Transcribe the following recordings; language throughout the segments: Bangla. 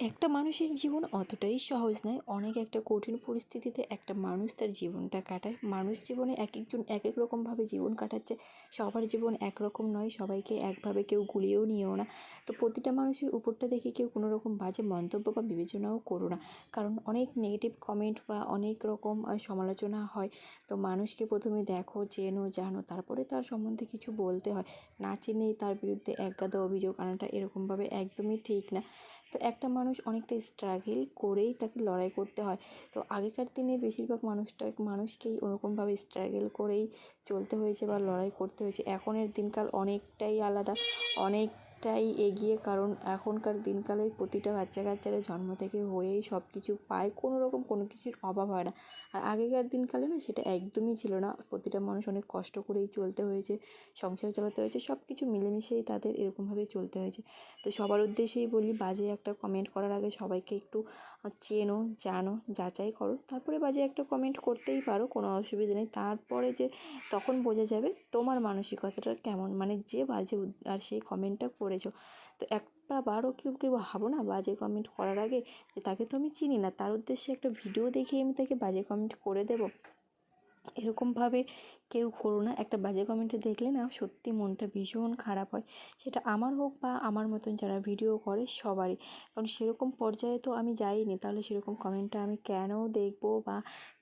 একটা মানুষের জীবন অতটাই সহজ নয়। অনেক একটা কঠিন পরিস্থিতিতে একটা মানুষ তার জীবনটা কাটায়। মানুষ জীবনে একেকজন একেক রকমভাবে জীবন কাটাচ্ছে। সবার জীবন একরকম নয়, সবাইকে একভাবে কেউ গুলিয়েও নিও না। তো প্রতিটা মানুষের উপরটা দেখে কেউ কোনো রকম বাজে মন্তব্য বা বিবেচনাও করো না, কারণ অনেক নেগেটিভ কমেন্ট বা অনেক রকম সমালোচনা হয়। তো মানুষকে প্রথমে দেখো, চেনো, জানো, তারপরে তার সম্বন্ধে কিছু বলতে হয়। না চিনেই তার বিরুদ্ধে একগাদা অভিযোগ আনাটা এরকমভাবে একদমই ঠিক না। তো একটা মানুষ অনেকটা স্ট্রাগল করেই তাকে লড়াই করতে হয়। তো আগেকার দিনের বেশিরভাগ মানুষকেই ওরকমভাবে স্ট্রাগল করেই চলতে হয়েছে বা লড়াই করতে হয়েছে। এখনের দিনকাল অনেকটাই আলাদা, অনেকটাই এগিয়ে, কারণ এখনকার দিনকালে প্রতিটা বাচ্চা কাচ্চারা জন্ম থেকে হয়েই সব কিছু পায়, কোনো রকম কোনো কিছুর অভাব হয় না। আর আগেকার দিনকালে না, সেটা একদমই ছিল না। প্রতিটা মানুষ অনেক কষ্ট করেই চলতে হয়েছে, সংসার চালাতে হয়েছে, সব কিছু মিলেমিশেই তাদের এরকমভাবেই চলতে হয়েছে। তো সবার উদ্দেশ্যেই বলি, বাজে একটা কমেন্ট করার আগে সবাইকে একটু চেনো, জানো, যাচাই করো, তারপরে বাজে একটা কমেন্ট করতেই পারো, কোনো অসুবিধা নেই। তারপরে যে তখন বোঝা যাবে তোমার মানসিকতাটা কেমন, মানে যে বাজে আর সেই কমেন্টটা করেছো। তো একটা বারও কেউ ভাবো না বাজে কমেন্ট করার আগে যে তাকে তো আমি চিনি না, তার উদ্দেশ্যে একটা ভিডিও দেখে আমি তাকে বাজে কমেন্ট করে দেবো। এরকমভাবে কেউ করো না। একটা বাজে কমেন্টে দেখলে না, সত্যি মনটা ভীষণ খারাপ হয়। সেটা আমার হোক বা আমার মতন যারা ভিডিও করে সবারই, কারণ সেরকম পর্যায়ে তো আমি যাইনি, তাহলে সেরকম কমেন্টটা আমি কেন দেখবো বা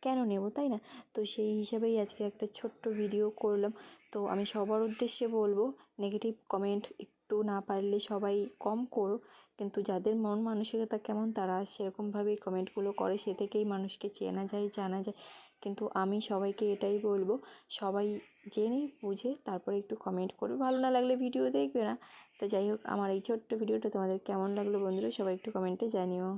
কেন নেব, তাই না? তো সেই হিসাবেই আজকে একটা ছোট্ট ভিডিও করলাম। তো আমি সবার উদ্দেশ্যে বলবো, নেগেটিভ কমেন্ট একটু না পারলে সবাই কম করো, কিন্তু যাদের মন মানসিকতা কেমন তারা সেরকমভাবেই কমেন্টগুলো করে, সে থেকেই মানুষকে চেনা যায়, জানা যায়। কিন্তু আমি সবাইকে এটাই বলবো, সবাই জেনে বুঝে তারপরে একটু কমেন্ট করবে, ভালো না লাগলে ভিডিও দেখবে না। তো যাই হোক, আমার এই ছোট্ট ভিডিওটা তোমাদের কেমন লাগলো বন্ধুরা, সবাই একটু কমেন্টে জানিও।